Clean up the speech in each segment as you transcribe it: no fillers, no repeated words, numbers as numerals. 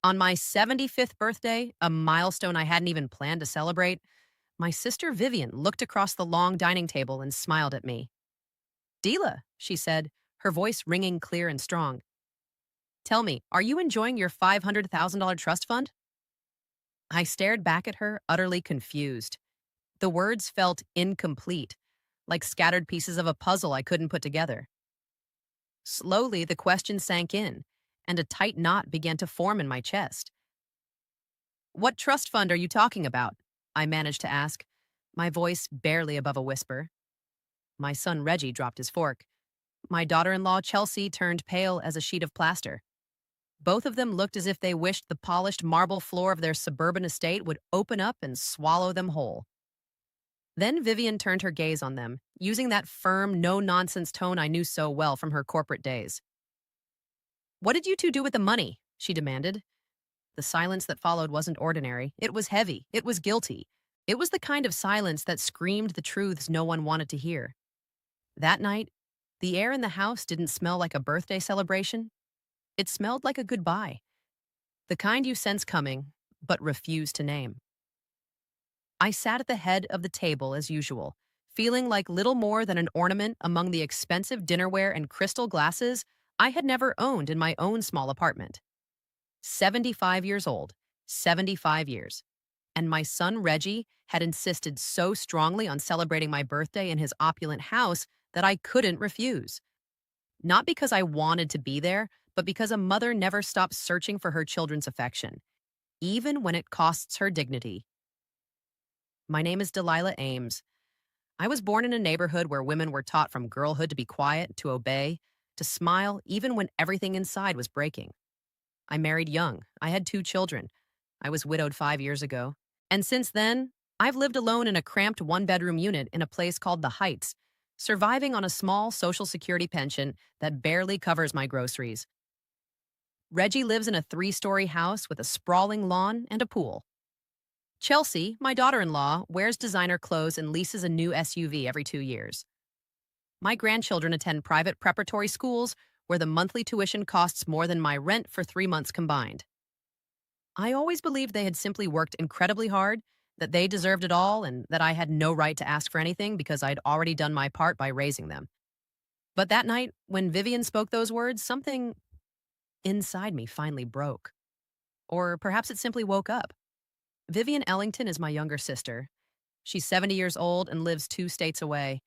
On my 75th birthday, a milestone I hadn't even planned to celebrate, my sister Vivian looked across the long dining table and smiled at me. Deela, she said, her voice ringing clear and strong. Tell me, are you enjoying your $500,000 trust fund? I stared back at her, utterly confused. The words felt incomplete, like scattered pieces of a puzzle I couldn't put together. Slowly, the question sank in, and a tight knot began to form in my chest. What trust fund are you talking about? I managed to ask, my voice barely above a whisper. My son Reggie dropped his fork. My daughter in law Chelsea turned pale as a sheet of plaster. Both of them looked as if they wished the polished marble floor of their suburban estate would open up and swallow them whole. Then Vivian turned her gaze on them, using that firm, no nonsense tone I knew so well from her corporate days. What did you two do with the money? She demanded. The silence that followed wasn't ordinary. It was heavy. It was guilty. It was the kind of silence that screamed the truths no one wanted to hear. That night, the air in the house didn't smell like a birthday celebration. It smelled like a goodbye. The kind you sense coming, but refuse to name. I sat at the head of the table as usual, feeling like little more than an ornament among the expensive dinnerware and crystal glasses I had never owned in my own small apartment. 75 years old, 75 years. And my son Reggie had insisted so strongly on celebrating my birthday in his opulent house that I couldn't refuse. Not because I wanted to be there, but because a mother never stops searching for her children's affection, even when it costs her dignity. My name is Delilah Ames. I was born in a neighborhood where women were taught from girlhood to be quiet, to obey, to smile even when everything inside was breaking. I married young. I had 2 children. I was widowed 5 years ago. And since then, I've lived alone in a cramped one-bedroom unit in a place called The Heights, surviving on a small Social Security pension that barely covers my groceries. Reggie lives in a 3-story house with a sprawling lawn and a pool. Chelsea, my daughter-in-law, wears designer clothes and leases a new SUV every 2 years. My grandchildren attend private preparatory schools where the monthly tuition costs more than my rent for 3 months combined. I always believed they had simply worked incredibly hard, that they deserved it all, and that I had no right to ask for anything because I'd already done my part by raising them. But that night, when Vivian spoke those words, something inside me finally broke. Or perhaps it simply woke up. Vivian Ellington is my younger sister. She's 70 years old and lives 2 states away.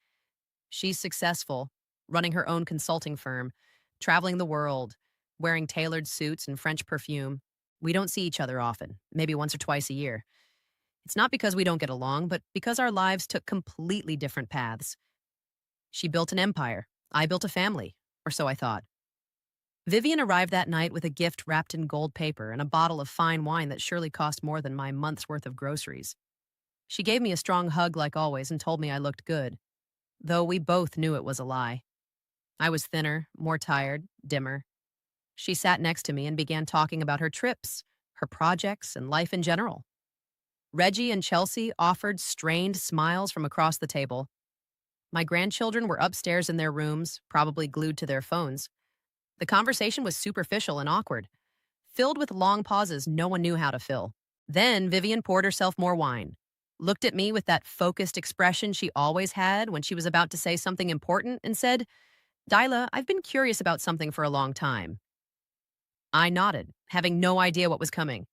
She's successful, running her own consulting firm, traveling the world, wearing tailored suits and French perfume. We don't see each other often, maybe once or twice a year. It's not because we don't get along, but because our lives took completely different paths. She built an empire. I built a family, or so I thought. Vivian arrived that night with a gift wrapped in gold paper and a bottle of fine wine that surely cost more than my month's worth of groceries. She gave me a strong hug like always and told me I looked good, though we both knew it was a lie. I was thinner, more tired, dimmer. She sat next to me and began talking about her trips, her projects, and life in general. Reggie and Chelsea offered strained smiles from across the table. My grandchildren were upstairs in their rooms, probably glued to their phones. The conversation was superficial and awkward, filled with long pauses no one knew how to fill. Then Vivian poured herself more wine, looked at me with that focused expression she always had when she was about to say something important, and said, "Dyla, I've been curious about something for a long time." I nodded, having no idea what was coming.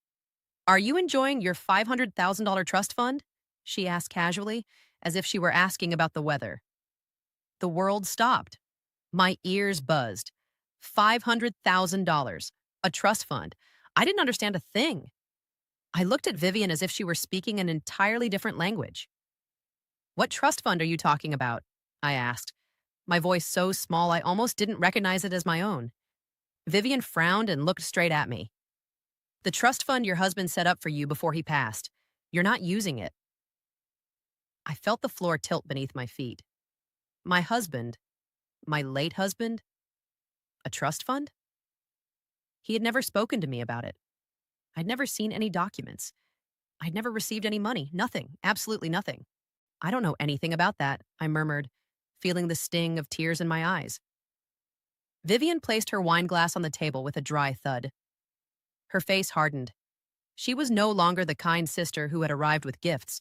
Are you enjoying your $500,000 trust fund? She asked casually, as if she were asking about the weather. The world stopped. My ears buzzed. $500,000. A trust fund. I didn't understand a thing. I looked at Vivian as if she were speaking an entirely different language. What trust fund are you talking about? I asked, my voice so small I almost didn't recognize it as my own. Vivian frowned and looked straight at me. The trust fund your husband set up for you before he passed. You're not using it. I felt the floor tilt beneath my feet. My husband, my late husband, a trust fund? He had never spoken to me about it. I'd never seen any documents. I'd never received any money. Nothing. Absolutely nothing. I don't know anything about that, I murmured, feeling the sting of tears in my eyes. Vivian placed her wine glass on the table with a dry thud. Her face hardened. She was no longer the kind sister who had arrived with gifts.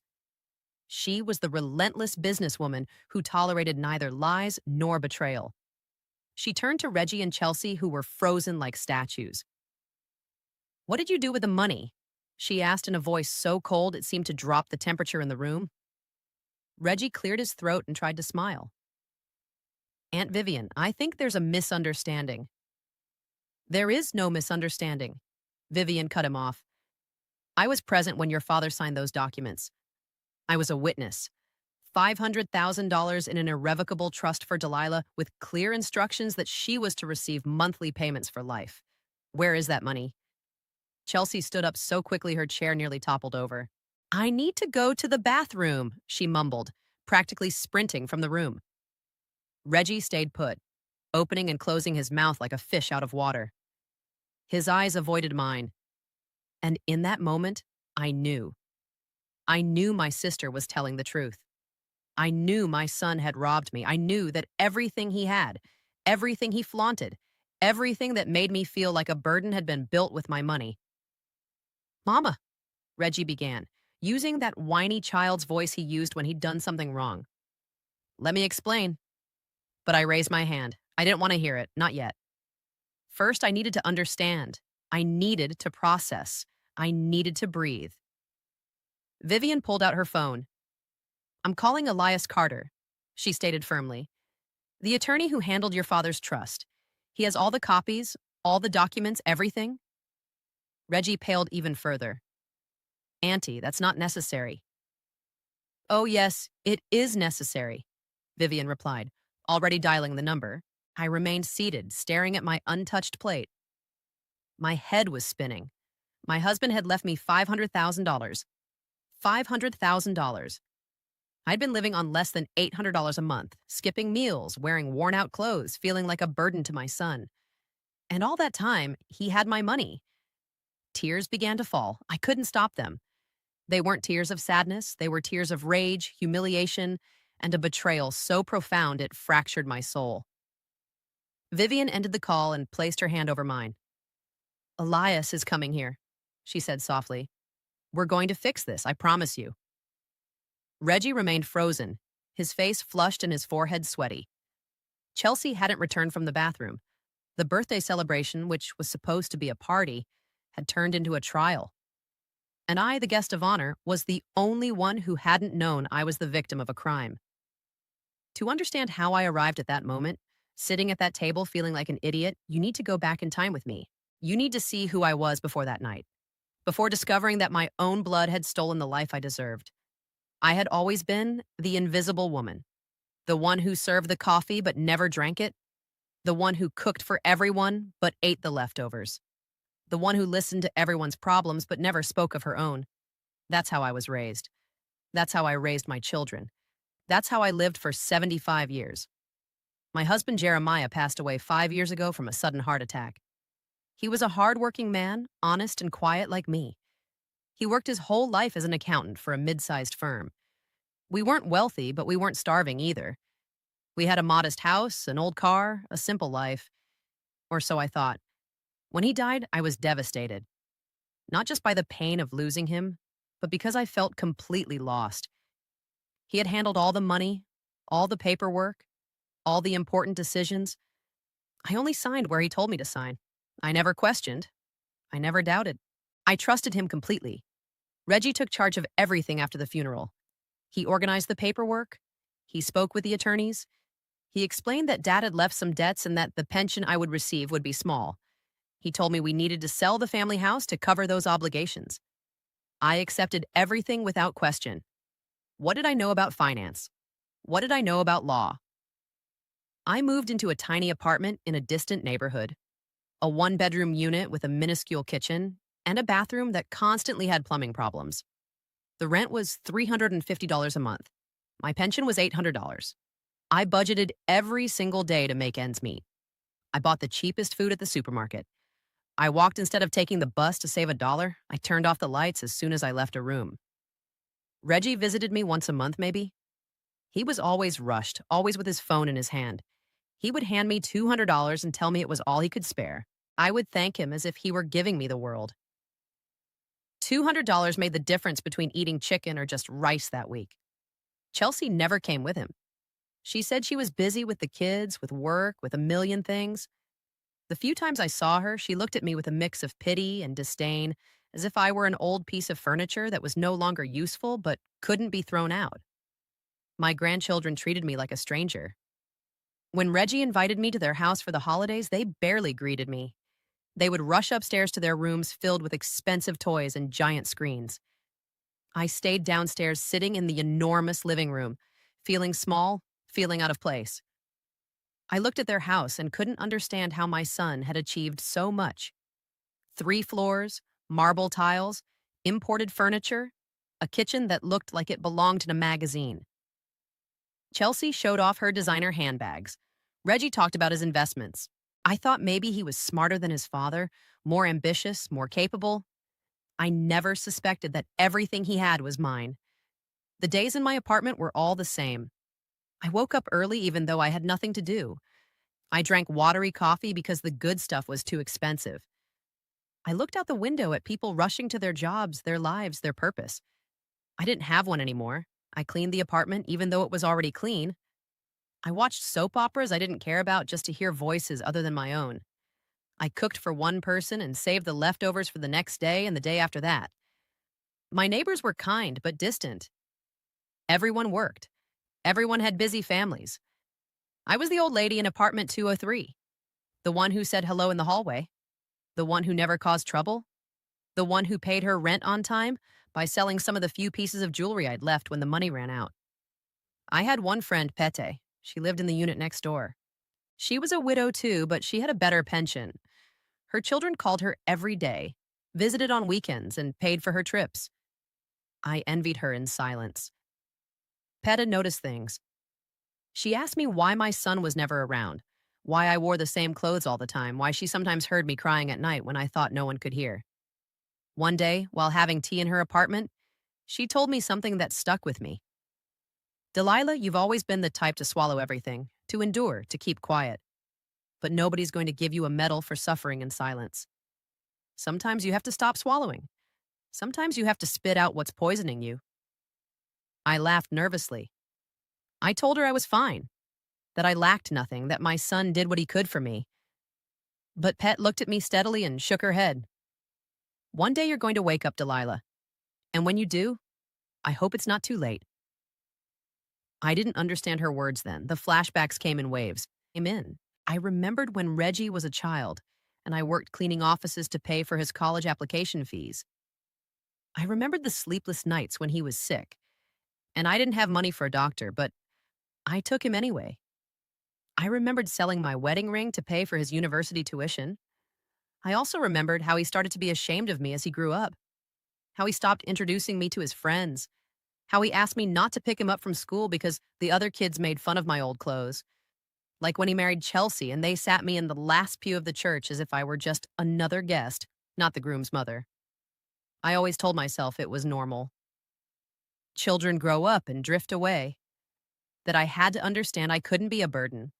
She was the relentless businesswoman who tolerated neither lies nor betrayal. She turned to Reggie and Chelsea, who were frozen like statues. "What did you do with the money?" she asked in a voice so cold it seemed to drop the temperature in the room. Reggie cleared his throat and tried to smile. "Aunt Vivian, I think there's a misunderstanding." "There is no misunderstanding." Vivian cut him off. "I was present when your father signed those documents. I was a witness. $500,000 in an irrevocable trust for Delilah with clear instructions that she was to receive monthly payments for life. Where is that money?" Chelsea stood up so quickly her chair nearly toppled over. "I need to go to the bathroom," she mumbled, practically sprinting from the room. Reggie stayed put, opening and closing his mouth like a fish out of water. His eyes avoided mine. And in that moment, I knew. I knew my sister was telling the truth. I knew my son had robbed me. I knew that everything he had, everything he flaunted, everything that made me feel like a burden had been built with my money. "Mama," Reggie began, using that whiny child's voice he used when he'd done something wrong. "Let me explain." But I raised my hand. I didn't want to hear it, not yet. First, I needed to understand. I needed to process. I needed to breathe. Vivian pulled out her phone. "I'm calling Elias Carter," she stated firmly. "The attorney who handled your father's trust. He has all the copies, all the documents, everything." Reggie paled even further. "Auntie, that's not necessary." "Oh, yes, it is necessary," Vivian replied, already dialing the number. I remained seated, staring at my untouched plate. My head was spinning. My husband had left me $500,000. $500,000. I'd been living on less than $800 a month, skipping meals, wearing worn-out clothes, feeling like a burden to my son. And all that time, he had my money. Tears began to fall. I couldn't stop them. They weren't tears of sadness. They were tears of rage, humiliation, and a betrayal so profound it fractured my soul. Vivian ended the call and placed her hand over mine. "Elias is coming here," she said softly. "We're going to fix this, I promise you." Reggie remained frozen, his face flushed and his forehead sweaty. Chelsea hadn't returned from the bathroom. The birthday celebration, which was supposed to be a party, had turned into a trial. And I, the guest of honor, was the only one who hadn't known I was the victim of a crime. To understand how I arrived at that moment, sitting at that table feeling like an idiot, you need to go back in time with me. You need to see who I was before that night, before discovering that my own blood had stolen the life I deserved. I had always been the invisible woman, the one who served the coffee but never drank it, the one who cooked for everyone but ate the leftovers, the one who listened to everyone's problems but never spoke of her own. That's how I was raised. That's how I raised my children. That's how I lived for 75 years. My husband Jeremiah passed away 5 years ago from a sudden heart attack. He was a hard-working man, honest and quiet like me. He worked his whole life as an accountant for a mid-sized firm. We weren't wealthy, but we weren't starving either. We had a modest house, an old car, a simple life. Or so I thought. When he died, I was devastated. Not just by the pain of losing him, but because I felt completely lost. He had handled all the money, all the paperwork, all the important decisions. I only signed where he told me to sign. I never questioned. I never doubted. I trusted him completely. Reggie took charge of everything after the funeral. He organized the paperwork. He spoke with the attorneys. He explained that Dad had left some debts and that the pension I would receive would be small. He told me we needed to sell the family house to cover those obligations. I accepted everything without question. What did I know about finance? What did I know about law? I moved into a tiny apartment in a distant neighborhood, a one-bedroom unit with a minuscule kitchen and a bathroom that constantly had plumbing problems. The rent was $350 a month. My pension was $800. I budgeted every single day to make ends meet. I bought the cheapest food at the supermarket. I walked instead of taking the bus to save $1. I turned off the lights as soon as I left a room. Reggie visited me once a month, maybe. He was always rushed, always with his phone in his hand. He would hand me $200 and tell me it was all he could spare. I would thank him as if he were giving me the world. $200 made the difference between eating chicken or just rice that week. Chelsea never came with him. She said she was busy with the kids, with work, with a million things. The few times I saw her, she looked at me with a mix of pity and disdain, as if I were an old piece of furniture that was no longer useful but couldn't be thrown out. My grandchildren treated me like a stranger. When Reggie invited me to their house for the holidays, they barely greeted me. They would rush upstairs to their rooms filled with expensive toys and giant screens. I stayed downstairs sitting in the enormous living room, feeling small, feeling out of place. I looked at their house and couldn't understand how my son had achieved so much. 3 floors, marble tiles, imported furniture, a kitchen that looked like it belonged in a magazine. Chelsea showed off her designer handbags. Reggie talked about his investments. I thought maybe he was smarter than his father, more ambitious, more capable. I never suspected that everything he had was mine. The days in my apartment were all the same. I woke up early even though I had nothing to do. I drank watery coffee because the good stuff was too expensive. I looked out the window at people rushing to their jobs, their lives, their purpose. I didn't have one anymore. I cleaned the apartment even though it was already clean. I watched soap operas I didn't care about just to hear voices other than my own. I cooked for one person and saved the leftovers for the next day and the day after that. My neighbors were kind but distant. Everyone worked. Everyone had busy families. I was the old lady in apartment 203, the one who said hello in the hallway, the one who never caused trouble, the one who paid her rent on time by selling some of the few pieces of jewelry I'd left when the money ran out. I had one friend, Pete. She lived in the unit next door. She was a widow too, but she had a better pension. Her children called her every day, visited on weekends, and paid for her trips. I envied her in silence. Peta noticed things. She asked me why my son was never around, why I wore the same clothes all the time, why she sometimes heard me crying at night when I thought no one could hear. One day, while having tea in her apartment, she told me something that stuck with me. Delilah, you've always been the type to swallow everything, to endure, to keep quiet. But nobody's going to give you a medal for suffering in silence. Sometimes you have to stop swallowing. Sometimes you have to spit out what's poisoning you. I laughed nervously. I told her I was fine, that I lacked nothing, that my son did what he could for me. But Pet looked at me steadily and shook her head. One day you're going to wake up, Delilah. And when you do, I hope it's not too late. I didn't understand her words then. The flashbacks came in waves. I remembered when Reggie was a child, and I worked cleaning offices to pay for his college application fees. I remembered the sleepless nights when he was sick, and I didn't have money for a doctor, but I took him anyway. I remembered selling my wedding ring to pay for his university tuition. I also remembered how he started to be ashamed of me as he grew up, how he stopped introducing me to his friends, how he asked me not to pick him up from school because the other kids made fun of my old clothes. Like when he married Chelsea and they sat me in the last pew of the church as if I were just another guest, not the groom's mother. I always told myself it was normal. Children grow up and drift away. That I had to understand I couldn't be a burden.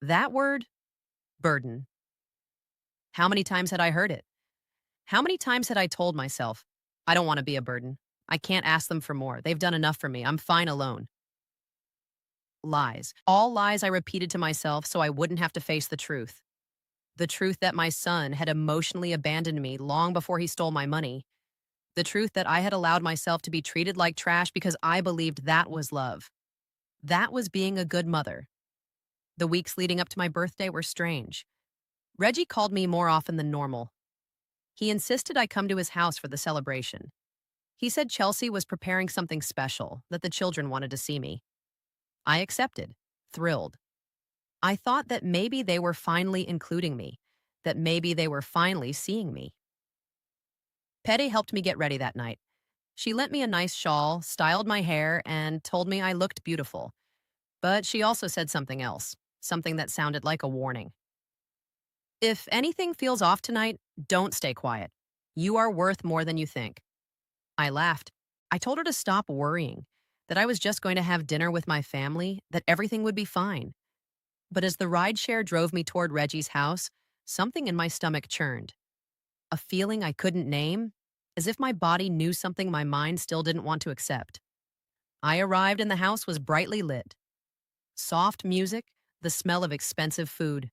That word, burden. How many times had I heard it? How many times had I told myself, I don't want to be a burden. I can't ask them for more. They've done enough for me. I'm fine alone. Lies. All lies I repeated to myself so I wouldn't have to face the truth. The truth that my son had emotionally abandoned me long before he stole my money. The truth that I had allowed myself to be treated like trash because I believed that was love. That was being a good mother. The weeks leading up to my birthday were strange. Reggie called me more often than normal. He insisted I come to his house for the celebration. He said Chelsea was preparing something special, that the children wanted to see me. I accepted, thrilled. I thought that maybe they were finally including me, that maybe they were finally seeing me. Petty helped me get ready that night. She lent me a nice shawl, styled my hair, and told me I looked beautiful. But she also said something else, something that sounded like a warning. If anything feels off tonight, don't stay quiet. You are worth more than you think. I laughed. I told her to stop worrying, that I was just going to have dinner with my family, that everything would be fine. But as the rideshare drove me toward Reggie's house, something in my stomach churned. A feeling I couldn't name, as if my body knew something my mind still didn't want to accept. I arrived and the house was brightly lit. Soft music, the smell of expensive food.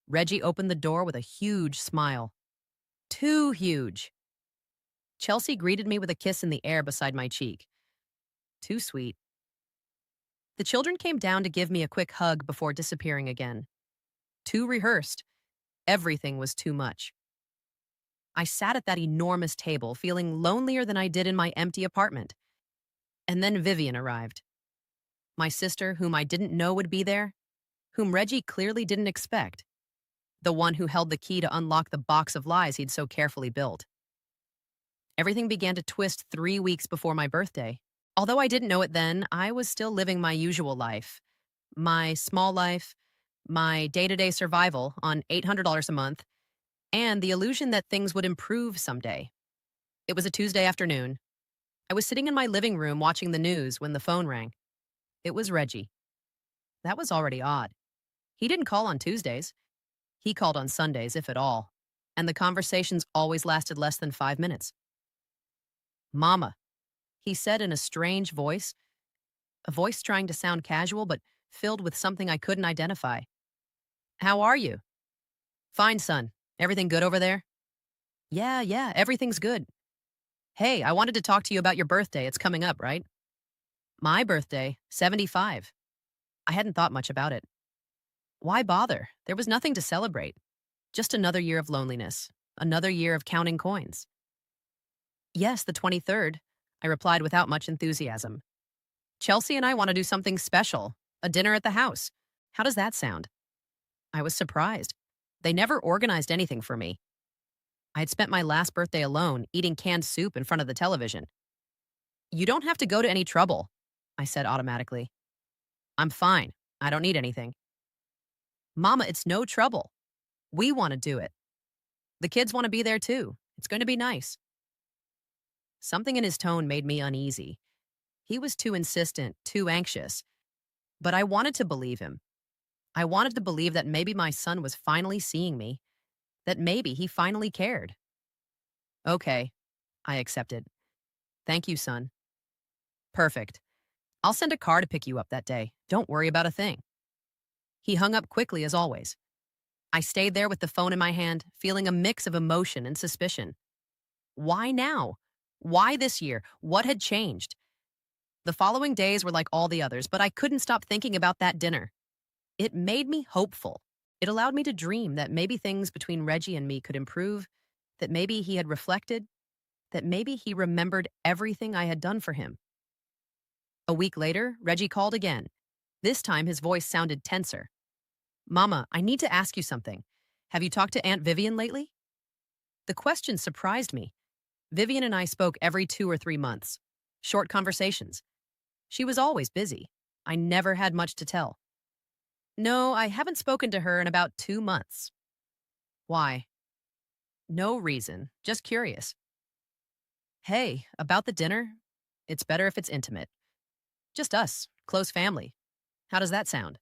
Reggie opened the door with a huge smile. Too huge. Chelsea greeted me with a kiss in the air beside my cheek. Too sweet. The children came down to give me a quick hug before disappearing again. Too rehearsed. Everything was too much. I sat at that enormous table, feeling lonelier than I did in my empty apartment. And then Vivian arrived. My sister, whom I didn't know would be there, whom Reggie clearly didn't expect. The one who held the key to unlock the box of lies he'd so carefully built. Everything began to twist 3 weeks before my birthday. Although I didn't know it then, I was still living my usual life. My small life, my day-to-day survival on $800 a month, and the illusion that things would improve someday. It was a Tuesday afternoon. I was sitting in my living room watching the news when the phone rang. It was Reggie. That was already odd. He didn't call on Tuesdays. He called on Sundays, if at all. And the conversations always lasted less than 5 minutes. Mama, he said in a strange voice, a voice trying to sound casual but filled with something I couldn't identify. How are you? Fine, son. Everything good over there? Yeah, everything's good. Hey, I wanted to talk to you about your birthday. It's coming up, right? My birthday, 75. I hadn't thought much about it. Why bother? There was nothing to celebrate. Just another year of loneliness. Another year of counting coins. Yes, the 23rd, I replied without much enthusiasm. Chelsea and I want to do something special. A dinner at the house. How does that sound? I was surprised. They never organized anything for me. I had spent my last birthday alone, eating canned soup in front of the television. You don't have to go to any trouble, I said automatically. I'm fine. I don't need anything. Mama, it's no trouble. We want to do it. The kids want to be there too. It's going to be nice. Something in his tone made me uneasy. He was too insistent, too anxious. But I wanted to believe him. I wanted to believe that maybe my son was finally seeing me, that maybe he finally cared. Okay, I accepted. Thank you, son. Perfect. I'll send a car to pick you up that day. Don't worry about a thing. He hung up quickly as always. I stayed there with the phone in my hand, feeling a mix of emotion and suspicion. Why now? Why this year? What had changed? The following days were like all the others, but I couldn't stop thinking about that dinner. It made me hopeful. It allowed me to dream that maybe things between Reggie and me could improve, that maybe he had reflected, that maybe he remembered everything I had done for him. A week later, Reggie called again. This time his voice sounded tenser. Mama, I need to ask you something. Have you talked to Aunt Vivian lately? The question surprised me. Vivian and I spoke every 2 or 3 months. Short conversations. She was always busy. I never had much to tell. No, I haven't spoken to her in about 2 months. Why? No reason, just curious. Hey, about the dinner? It's better if it's intimate. Just us, close family. How does that sound?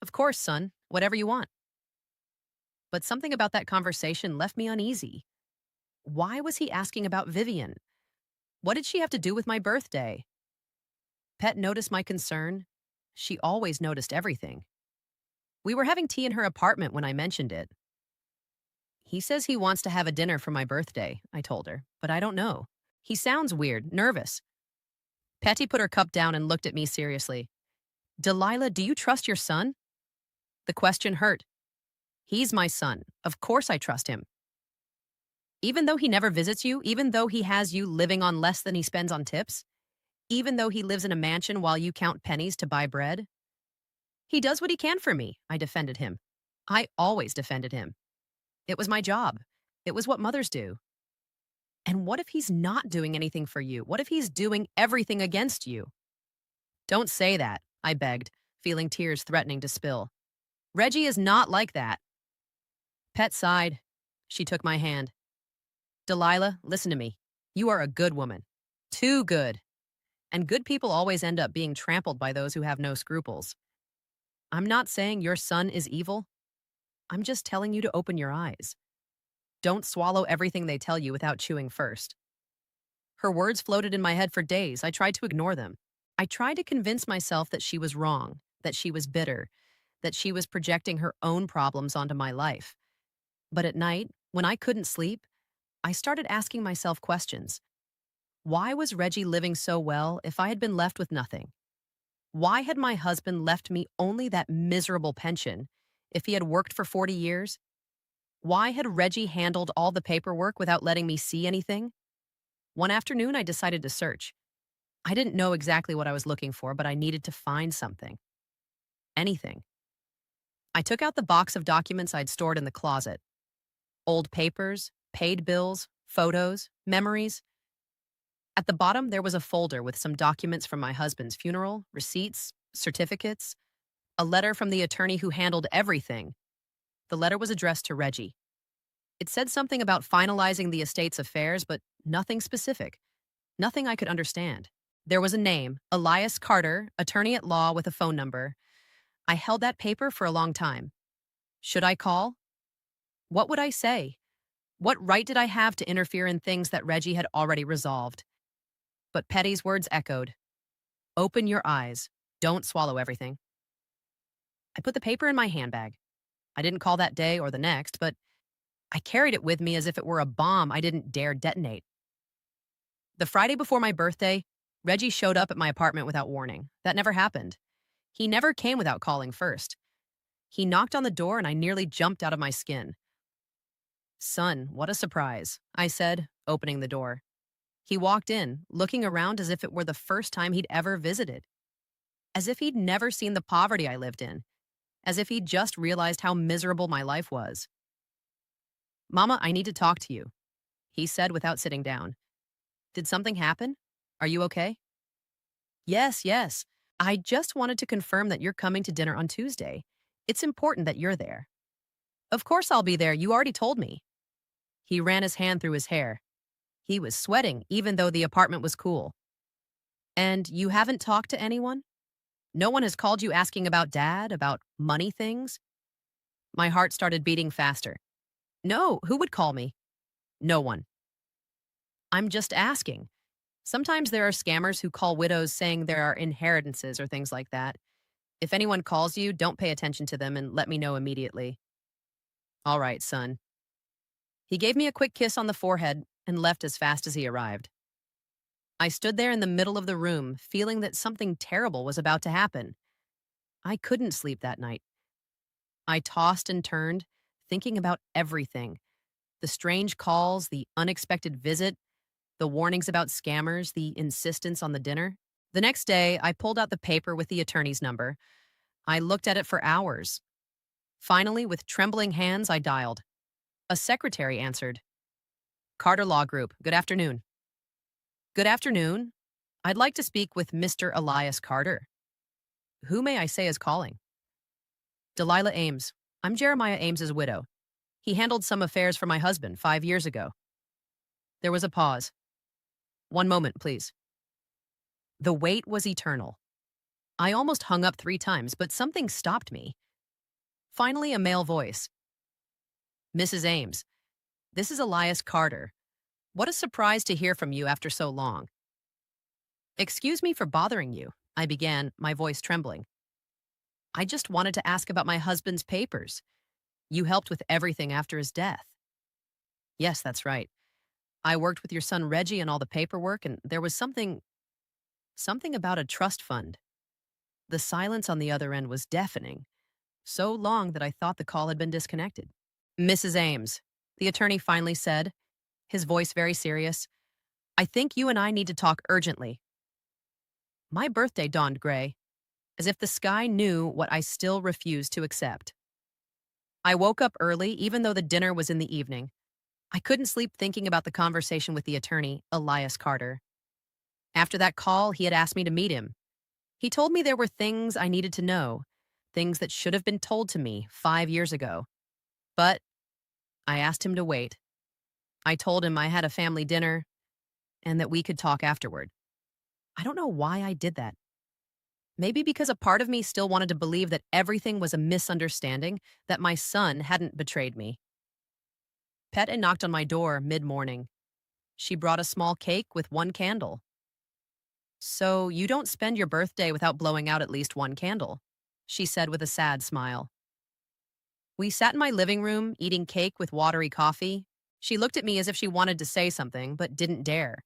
Of course, son, whatever you want. But something about that conversation left me uneasy. Why was he asking about Vivian? What did she have to do with my birthday? Pet noticed my concern. She always noticed everything. We were having tea in her apartment when I mentioned it. He says he wants to have a dinner for my birthday, I told her, but I don't know. He sounds weird, nervous. Petty put her cup down and looked at me seriously. Delilah, do you trust your son? The question hurt. He's my son. Of course I trust him. Even though he never visits you, even though he has you living on less than he spends on tips, even though he lives in a mansion while you count pennies to buy bread, he does what he can for me, I defended him. I always defended him. It was my job. It was what mothers do. And what if he's not doing anything for you? What if he's doing everything against you? Don't say that, I begged, feeling tears threatening to spill. Reggie is not like that. Pet sighed. She took my hand. Delilah, listen to me. You are a good woman. Too good. And good people always end up being trampled by those who have no scruples. I'm not saying your son is evil. I'm just telling you to open your eyes. Don't swallow everything they tell you without chewing first. Her words floated in my head for days. I tried to ignore them. I tried to convince myself that she was wrong, that she was bitter, that she was projecting her own problems onto my life. But at night, when I couldn't sleep, I started asking myself questions. Why was Reggie living so well if I had been left with nothing? Why had my husband left me only that miserable pension if he had worked for 40 years? Why had Reggie handled all the paperwork without letting me see anything? One afternoon, I decided to search. I didn't know exactly what I was looking for, but I needed to find something. Anything. I took out the box of documents I'd stored in the closet. Old papers, paid bills, photos, memories. At the bottom, there was a folder with some documents from my husband's funeral, receipts, certificates, a letter from the attorney who handled everything. The letter was addressed to Reggie. It said something about finalizing the estate's affairs, but nothing specific. Nothing I could understand. There was a name, Elias Carter, attorney at law with a phone number. I held that paper for a long time. Should I call? What would I say? What right did I have to interfere in things that Reggie had already resolved? But Petty's words echoed. Open your eyes. Don't swallow everything. I put the paper in my handbag. I didn't call that day or the next, but I carried it with me as if it were a bomb I didn't dare detonate. The Friday before my birthday, Reggie showed up at my apartment without warning. That never happened. He never came without calling first. He knocked on the door and I nearly jumped out of my skin. Son, what a surprise, I said, opening the door. He walked in, looking around as if it were the first time he'd ever visited. As if he'd never seen the poverty I lived in. As if he'd just realized how miserable my life was. Mama, I need to talk to you, he said without sitting down. Did something happen? Are you okay? Yes, yes. I just wanted to confirm that you're coming to dinner on Tuesday. It's important that you're there. Of course I'll be there. You already told me. He ran his hand through his hair. He was sweating, even though the apartment was cool. And you haven't talked to anyone? No one has called you asking about Dad, about money things? My heart started beating faster. No, who would call me? No one. I'm just asking. Sometimes there are scammers who call widows saying there are inheritances or things like that. If anyone calls you, don't pay attention to them and let me know immediately. All right, son. He gave me a quick kiss on the forehead and left as fast as he arrived. I stood there in the middle of the room, feeling that something terrible was about to happen. I couldn't sleep that night. I tossed and turned, thinking about everything. The strange calls, the unexpected visit, the warnings about scammers, the insistence on the dinner. The next day, I pulled out the paper with the attorney's number. I looked at it for hours. Finally, with trembling hands, I dialed. A secretary answered. Carter Law Group, good afternoon. Good afternoon. I'd like to speak with Mr. Elias Carter. Who may I say is calling? Delilah Ames. I'm Jeremiah Ames's widow. He handled some affairs for my husband 5 years ago. There was a pause. One moment, please. The wait was eternal. I almost hung up 3 times, but something stopped me. Finally, a male voice. Mrs. Ames, this is Elias Carter. What a surprise to hear from you after so long. Excuse me for bothering you, I began, my voice trembling. I just wanted to ask about my husband's papers. You helped with everything after his death. Yes, that's right. I worked with your son Reggie on all the paperwork, and there was something about a trust fund. The silence on the other end was deafening, so long that I thought the call had been disconnected. Mrs. Ames, the attorney finally said, his voice very serious, I think you and I need to talk urgently. My birthday dawned gray, as if the sky knew what I still refused to accept. I woke up early, even though the dinner was in the evening. I couldn't sleep thinking about the conversation with the attorney, Elias Carter. After that call, he had asked me to meet him. He told me there were things I needed to know, things that should have been told to me 5 years ago. But I asked him to wait. I told him I had a family dinner and that we could talk afterward. I don't know why I did that. Maybe because a part of me still wanted to believe that everything was a misunderstanding, that my son hadn't betrayed me. Pet knocked on my door mid-morning. She brought a small cake with one candle. So you don't spend your birthday without blowing out at least one candle, she said with a sad smile. We sat in my living room, eating cake with watery coffee. She looked at me as if she wanted to say something, but didn't dare.